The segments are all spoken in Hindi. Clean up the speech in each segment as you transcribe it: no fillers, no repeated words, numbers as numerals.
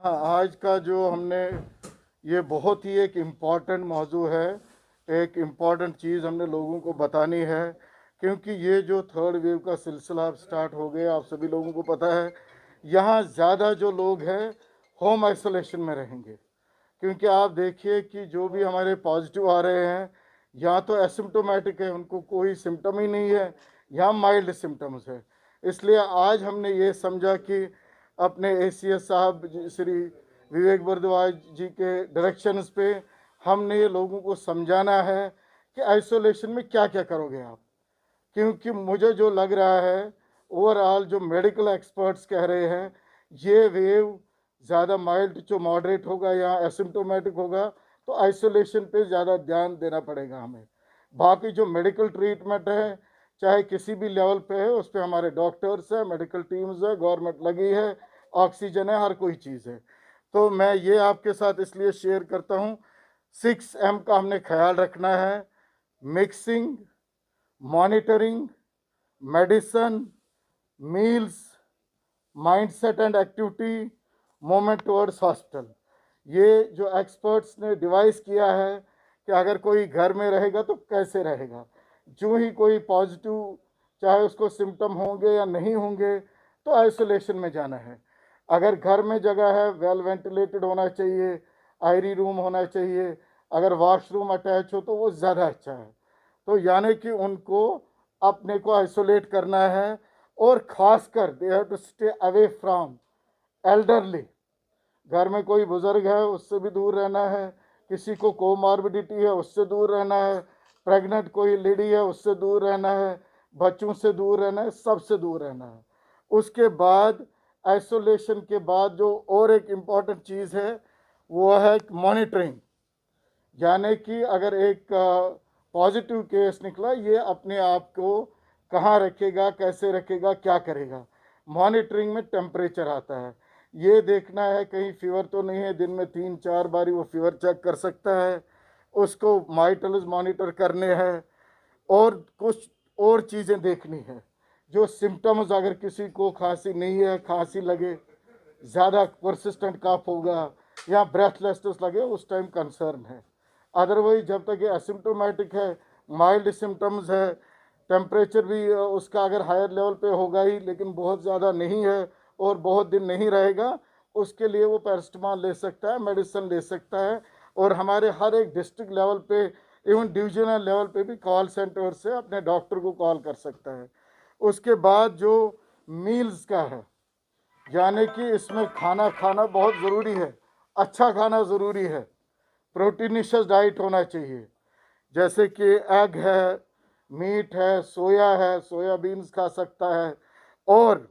हाँ, आज का जो हमने ये बहुत ही एक इम्पॉर्टेंट मौजू है। एक इम्पॉर्टेंट चीज़ हमने लोगों को बतानी है, क्योंकि ये जो थर्ड वेव का सिलसिला अब स्टार्ट हो गया, आप सभी लोगों को पता है। यहाँ ज़्यादा जो लोग हैं होम आइसोलेशन में रहेंगे, क्योंकि आप देखिए कि जो भी हमारे पॉजिटिव आ रहे हैं या तो एसिम्टोमेटिक है, उनको कोई सिम्टम ही नहीं है, या माइल्ड सिम्टम्स है। इसलिए आज हमने ये समझा कि अपने एसीएस साहब श्री विवेक भारद्वाज जी के डायरेक्शंस पे हमने ये लोगों को समझाना है कि आइसोलेशन में क्या क्या करोगे आप। क्योंकि मुझे जो लग रहा है, ओवरऑल जो मेडिकल एक्सपर्ट्स कह रहे हैं, ये वेव ज़्यादा माइल्ड जो मॉडरेट होगा या एसिम्टोमेटिक होगा, तो आइसोलेशन पे ज़्यादा ध्यान देना पड़ेगा हमें। बाकी जो मेडिकल ट्रीटमेंट है, चाहे किसी भी लेवल पे है, उस पर हमारे डॉक्टर्स है, मेडिकल टीम्स है, गवर्नमेंट लगी है, ऑक्सीजन है, हर कोई चीज़ है। तो मैं ये आपके साथ इसलिए शेयर करता हूँ, 6M का हमने ख्याल रखना है। Mixing, monitoring, medicine, meals, mindset and activity, moment towards hospital. ये जो एक्सपर्ट्स ने डिवाइस किया है कि अगर कोई घर में रहेगा तो कैसे रहेगा, जो ही कोई पॉजिटिव, चाहे उसको सिम्टम होंगे या नहीं होंगे, तो आइसोलेशन में जाना है। अगर घर में जगह है, वेल वेंटिलेटेड होना चाहिए, आयरी रूम होना चाहिए, अगर वॉशरूम अटैच हो तो वो ज़्यादा अच्छा है। तो यानी कि उनको अपने को आइसोलेट करना है, और ख़ासकर they have to stay away from elderly. घर में कोई बुज़ुर्ग है उससे भी दूर रहना है, किसी को कोमॉर्बिडिटी है उससे दूर रहना है, प्रेग्नेंट कोई लेडी है उससे दूर रहना है, बच्चों से दूर रहना है, सबसे दूर रहना है। उसके बाद आइसोलेशन के बाद जो और एक इम्पॉर्टेंट चीज़ है वो है मॉनिटरिंग। यानी कि अगर एक पॉजिटिव केस निकला, ये अपने आप को कहाँ रखेगा, कैसे रखेगा, क्या करेगा। मॉनिटरिंग में टेम्परेचर आता है, ये देखना है कहीं फीवर तो नहीं है, दिन में 3-4 बारी वो फीवर चेक कर सकता है, उसको वाइटल्स मॉनिटर करने हैं, और कुछ और चीज़ें देखनी है। जो सिम्टम्स, अगर किसी को खांसी नहीं है, खांसी लगे, ज़्यादा परसिस्टेंट कफ होगा या ब्रेथलेसनेस लगे, उस टाइम कंसर्न है। अदरवाइज जब तक ये एसिम्टोमेटिक है, माइल्ड सिम्टम्स है, टेम्परेचर भी उसका अगर हायर लेवल पे होगा ही, लेकिन बहुत ज़्यादा नहीं है और बहुत दिन नहीं रहेगा, उसके लिए वो पैरासिटामोल ले सकता है, मेडिसिन ले सकता है। और हमारे हर एक डिस्ट्रिक्ट लेवल पे, इवन डिविजनल लेवल पे भी कॉल सेंटर से अपने डॉक्टर को कॉल कर सकता है। उसके बाद जो मील्स का है, यानी कि इसमें खाना खाना बहुत ज़रूरी है, अच्छा खाना ज़रूरी है, प्रोटीनिशियस डाइट होना चाहिए। जैसे कि एग है, मीट है, सोयाबीन्स खा सकता है, और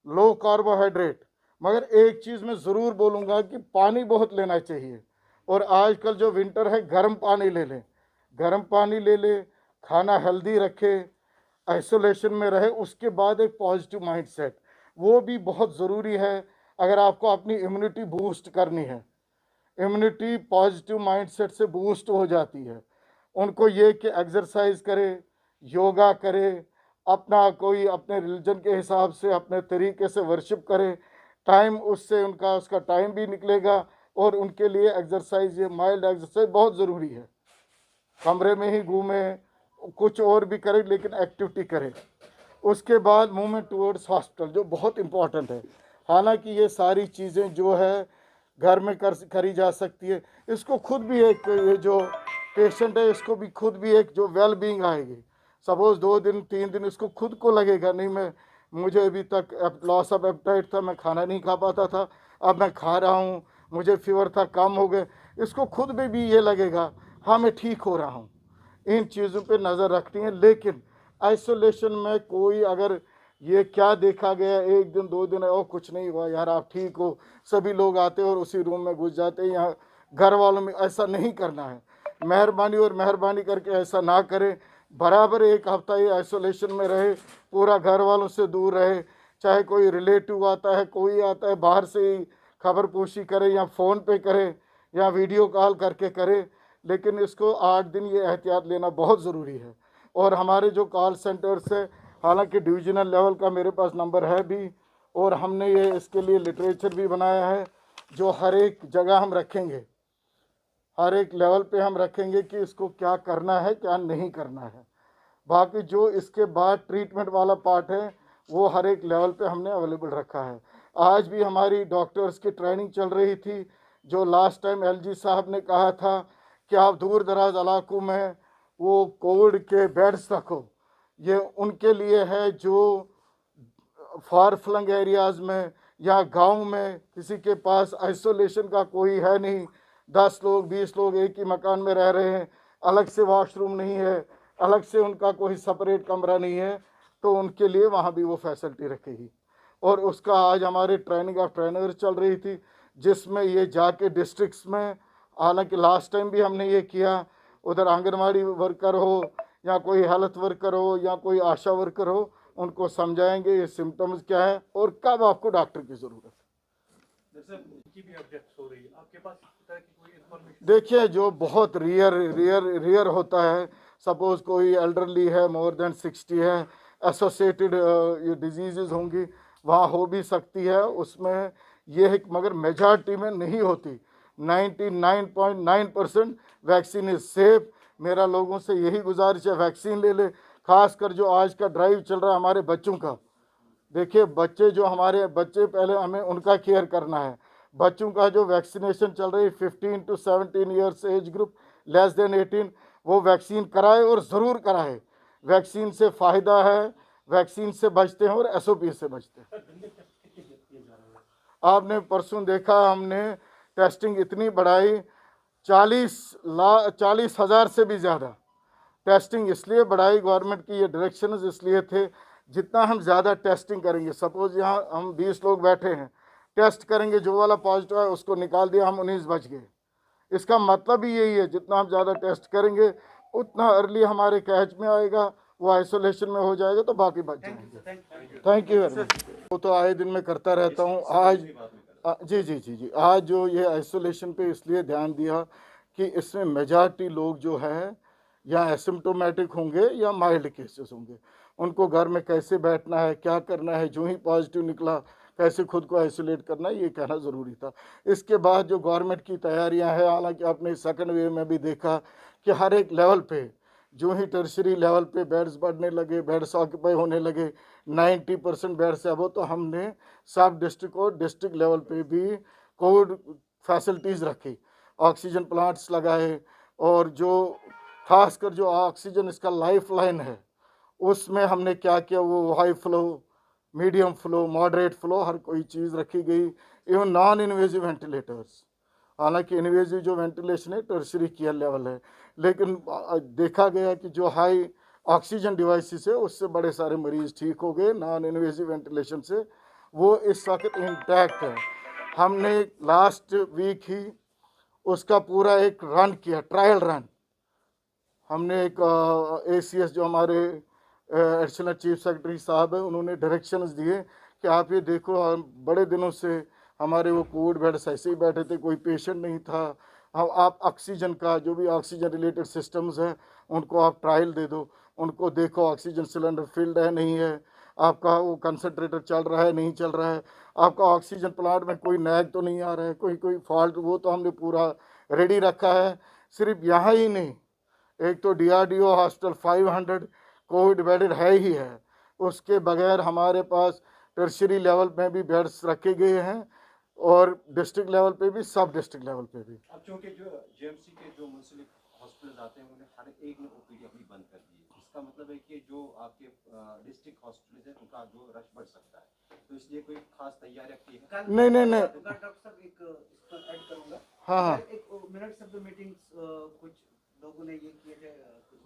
लो कार्बोहाइड्रेट। मगर एक चीज़ मैं ज़रूर बोलूँगा कि पानी बहुत लेना चाहिए। और आजकल जो विंटर है, गर्म पानी ले लें, गर्म पानी ले लें, खाना हेल्दी रखे, आइसोलेशन में रहे। उसके बाद एक पॉजिटिव माइंडसेट, वो भी बहुत ज़रूरी है अगर आपको अपनी इम्यूनिटी बूस्ट करनी है। इम्यूनिटी पॉजिटिव माइंडसेट से बूस्ट हो जाती है। उनको ये कि एक्सरसाइज करे, योगा करे, अपना कोई अपने रिलीजन के हिसाब से अपने तरीके से वर्शिप करे, टाइम उससे उनका उसका टाइम भी निकलेगा। और उनके लिए एक्सरसाइज, ये माइल्ड एक्सरसाइज बहुत ज़रूरी है। कमरे में ही घूमे, कुछ और भी करे, लेकिन एक्टिविटी करे। उसके बाद मूवमेंट टूवर्ड्स हॉस्पिटल, जो बहुत इम्पॉर्टेंट है। हालांकि ये सारी चीज़ें जो है घर में करी जा सकती है। इसको खुद भी एक, ये जो पेशेंट है इसको भी खुद भी एक जो वेल बीइंग आएगी। सपोज 2 दिन 3 दिन इसको खुद को लगेगा, नहीं मैं, मुझे अभी तक लॉस ऑफ एपेटाइट था, मैं खाना नहीं खा पाता था, अब मैं खा रहा हूँ, मुझे फीवर था, कम हो गए। इसको खुद में भी ये लगेगा, हाँ मैं ठीक हो रहा हूँ। इन चीज़ों पे नज़र रखनी है। लेकिन आइसोलेशन में कोई अगर ये क्या देखा गया, 1 दिन 2 दिन और कुछ नहीं हुआ यार, आप ठीक हो, सभी लोग आते और उसी रूम में घुस जाते हैं। यहाँ घर वालों में ऐसा नहीं करना है। मेहरबानी करके ऐसा ना करें। बराबर 1 हफ्ता ये आइसोलेशन में रहे, पूरा घर वालों से दूर रहे। चाहे कोई रिलेटिव आता है, कोई आता है बाहर से ही, खबर पूछी करे या फ़ोन पे करे या वीडियो कॉल करके करे, लेकिन इसको 8 दिन ये एहतियात लेना बहुत ज़रूरी है। और हमारे जो कॉल सेंटर्स है, हालांकि डिविजनल लेवल का मेरे पास नंबर है भी, और हमने ये इसके लिए लिटरेचर भी बनाया है। जो हर एक जगह हम रखेंगे, हर एक लेवल पे हम रखेंगे कि इसको क्या करना है क्या नहीं करना है। बाकी जो इसके बाद ट्रीटमेंट वाला पार्ट है वो हर एक लेवल पे हमने अवेलेबल रखा है। आज भी हमारी डॉक्टर्स की ट्रेनिंग चल रही थी। जो लास्ट टाइम एलजी साहब ने कहा था कि आप दूर दराज इलाकों में वो कोविड के बेड्स रखो, ये उनके लिए है जो फार फ्लंग एरियाज़ में या गांव में किसी के पास आइसोलेशन का कोई है नहीं, 10 लोग 20 लोग एक ही मकान में रह रहे हैं, अलग से वॉशरूम नहीं है, अलग से उनका कोई सेपरेट कमरा नहीं है, तो उनके लिए वहाँ भी वो फैसिलिटी रखेगी। और उसका आज हमारे ट्रेनिंग ऑफ ट्रेनर चल रही थी, जिसमें ये जाके डिस्ट्रिक्ट्स में, हालांकि लास्ट टाइम भी हमने ये किया, उधर आंगनवाड़ी वर्कर हो या कोई हेल्थ वर्कर हो या कोई आशा वर्कर हो, उनको समझाएंगे ये सिम्टम्स क्या है और कब आपको डॉक्टर की ज़रूरत है। देखिए, जो बहुत रियर होता है, सपोज कोई एल्डरली है, मोर देन 60 है, एसोसिएटेड ये डिजीज़ होंगी, वहाँ हो भी सकती है, उसमें ये है, मगर मेजॉरिटी में नहीं होती। 99.9% वैक्सीन इज़ सेफ। मेरा लोगों से यही गुजारिश है, वैक्सीन ले ले। खासकर जो आज का ड्राइव चल रहा है हमारे बच्चों का, देखिए बच्चे जो हमारे बच्चे, पहले हमें उनका केयर करना है। बच्चों का जो वैक्सीनेशन चल रही है 15 to 17 years age group, less than 18, वो वैक्सीन कराए और ज़रूर कराए। वैक्सीन से फ़ायदा है, वैक्सीन से बचते हैं और एसओपी से बचते हैं। आपने परसों देखा, हमने टेस्टिंग इतनी बढ़ाई, 40,000 से भी ज़्यादा टेस्टिंग इसलिए बढ़ाई। गवर्नमेंट की ये डायरेक्शन इसलिए थे, जितना हम ज़्यादा टेस्टिंग करेंगे, सपोज यहाँ हम 20 लोग बैठे हैं, टेस्ट करेंगे, जो वाला पॉजिटिव है उसको निकाल दिया, हम 19 बच गए। इसका मतलब ही यही है, जितना हम ज़्यादा टेस्ट करेंगे उतना अर्ली हमारे कैच में आएगा, वो आइसोलेशन में हो जाएगा, तो बाकी बच जाएंगे। Thank you very much. वो तो आए दिन में करता रहता हूँ। आज जी, आज जो ये आइसोलेशन पे इसलिए ध्यान दिया कि इसमें मेजॉरिटी लोग जो है या एसिम्टोमेटिक होंगे या माइल्ड केसेस होंगे, उनको घर में कैसे बैठना है, क्या करना है, जो ही पॉजिटिव निकला कैसे खुद को आइसोलेट करना है, ये कहना ज़रूरी था। इसके बाद जो गवर्नमेंट की तैयारियां हैं, हालांकि आपने सेकंड वेव में भी देखा कि हर एक लेवल पे, जो ही टर्शरी लेवल पे बेड्स बढ़ने लगे, बेड्स ऑक्यूपाई होने लगे, 90% बेड से अब, तो हमने सब डिस्ट्रिक्ट और डिस्ट्रिक्ट लेवल पे भी कोविड फैसिलिटीज़ रखी, ऑक्सीजन प्लांट्स लगाए, और जो खासकर जो ऑक्सीजन इसका लाइफ लाइन है, उसमें हमने क्या किया, वो high flow, medium flow, moderate flow, हर कोई चीज़ रखी गई। इवन नॉन इन्वेजिव वेंटिलेटर्स, हालांकि इन्वेजिव जो वेंटिलेशन है टर्शरी केयर लेवल है, लेकिन देखा गया कि जो हाई ऑक्सीजन डिवाइसेस है उससे बड़े सारे मरीज़ ठीक हो गए, नॉन इन्वेजिव वेंटिलेशन से, वो इस वक्त इंटैक्ट है। हमने लास्ट वीक ही उसका पूरा एक रन किया, ट्रायल रन। हमने एक ACS जो हमारे एडिशनल चीफ सेक्रेटरी साहब है, उन्होंने डायरेक्शंस दिए कि आप ये देखो, बड़े दिनों से हमारे वो कोविड बेड्स ऐसे ही बैठे थे, कोई पेशेंट नहीं था, आप ऑक्सीजन का जो भी ऑक्सीजन रिलेटेड सिस्टम्स हैं उनको आप ट्रायल दे दो, उनको देखो ऑक्सीजन सिलेंडर फिल्ड है नहीं है, आपका वो कंसनट्रेटर चल रहा है नहीं चल रहा है, आपका ऑक्सीजन प्लांट में कोई नैग तो नहीं आ रहा है, कोई फॉल्ट, वो तो हमने पूरा रेडी रखा है। सिर्फ यहाँ ही नहीं, एक तो DRDO हॉस्पिटल 500 कोविड बेडेड है ही है, उसके बगैर हमारे पास टर्शरी लेवल में भी बेड्स रखे गए हैं, और डिस्ट्रिक्ट लेवल पे भी, सब डिस्ट्रिक्ट लेवल पे भी। अब चूंकि जो JMC के जो मुंसिलिक हॉस्पिटल आते हैं उन्हें हर एक ने OPD अपनी बंद कर दी है, इसका मतलब है कि जो आपके डिस्ट्रिक्ट हॉस्पिटल है उनका जो रश बढ़ सकता है, तो इसलिए कोई खास तैयारी रखी है? नहीं। डॉक्टर साहब एक इसको ऐड करूंगा। हाँ, एक मिनट्स ऑफ द मीटिंग्स कुछ लोगों ने ये किए थे।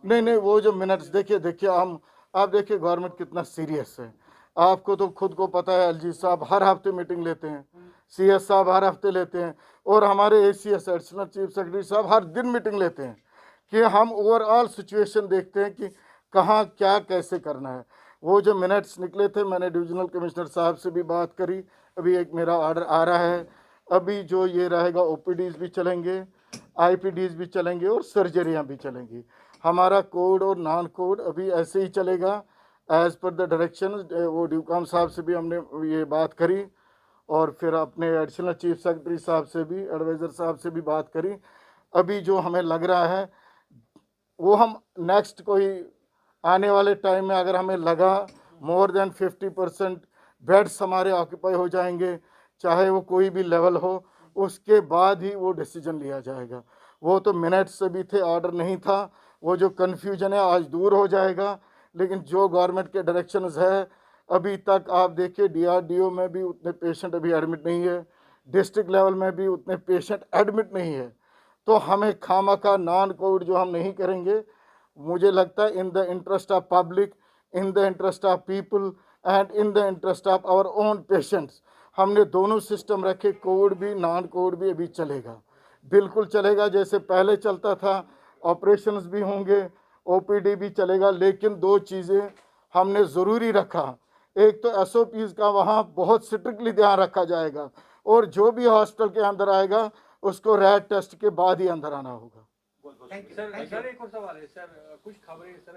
नहीं, वो जो मिनट्स, देखिए आप देखिए गवर्नमेंट कितना सीरियस है। आपको तो खुद को पता है, LG साहब हर हफ्ते मीटिंग लेते हैं, CS साहब हर हफ्ते लेते हैं, और हमारे ACS एडिशनल चीफ सेक्रेटरी साहब हर दिन मीटिंग लेते हैं, कि हम ओवरऑल सिचुएशन देखते हैं कि कहाँ क्या कैसे करना है। वो जो मिनट्स निकले थे, मैंने डिविजनल कमिश्नर साहब से भी बात करी, अभी एक मेरा ऑर्डर आ रहा है, अभी जो ये रहेगा OPDs भी चलेंगे, IPDs भी चलेंगे, और सर्जरियाँ भी चलेंगी। हमारा कोड और नॉन कोड अभी ऐसे ही चलेगा एज़ पर द डायरेक्शन। वो ड्यूकॉम साहब से भी हमने ये बात करी, और फिर अपने एडिशनल चीफ सेक्रेटरी साहब से भी, एडवाइज़र साहब से भी बात करी। अभी जो हमें लग रहा है वो हम नेक्स्ट कोई आने वाले टाइम में अगर हमें लगा मोर देन 50% बेड्स हमारे ऑक्यूपाई हो जाएंगे, चाहे वो कोई भी लेवल हो, उसके बाद ही वो डिसीजन लिया जाएगा। वो तो मिनट से भी थे, ऑर्डर नहीं था। वो जो कन्फ्यूजन है आज दूर हो जाएगा। लेकिन जो गवर्नमेंट के डायरेक्शंस है, अभी तक आप देखिए DRDO में भी उतने पेशेंट अभी एडमिट नहीं है, डिस्ट्रिक्ट लेवल में भी उतने पेशेंट एडमिट नहीं है। तो हमें खामखा नॉन कोविड जो हम नहीं करेंगे, मुझे लगता है in the interest of public, in the interest of people and in the interest of our own patients, हमने दोनों सिस्टम रखे। कोविड भी नॉन कोविड भी अभी चलेगा, बिल्कुल चलेगा जैसे पहले चलता था। ऑपरेशंस भी होंगे, OPD भी चलेगा। लेकिन दो चीज़ें हमने ज़रूरी रखा, एक तो SOPs का वहाँ बहुत स्ट्रिक्टली ध्यान रखा जाएगा, और जो भी हॉस्टल के अंदर आएगा उसको रैट टेस्ट के बाद ही अंदर आना होगा। सर एक और सवाल है सर, कुछ खबरें सर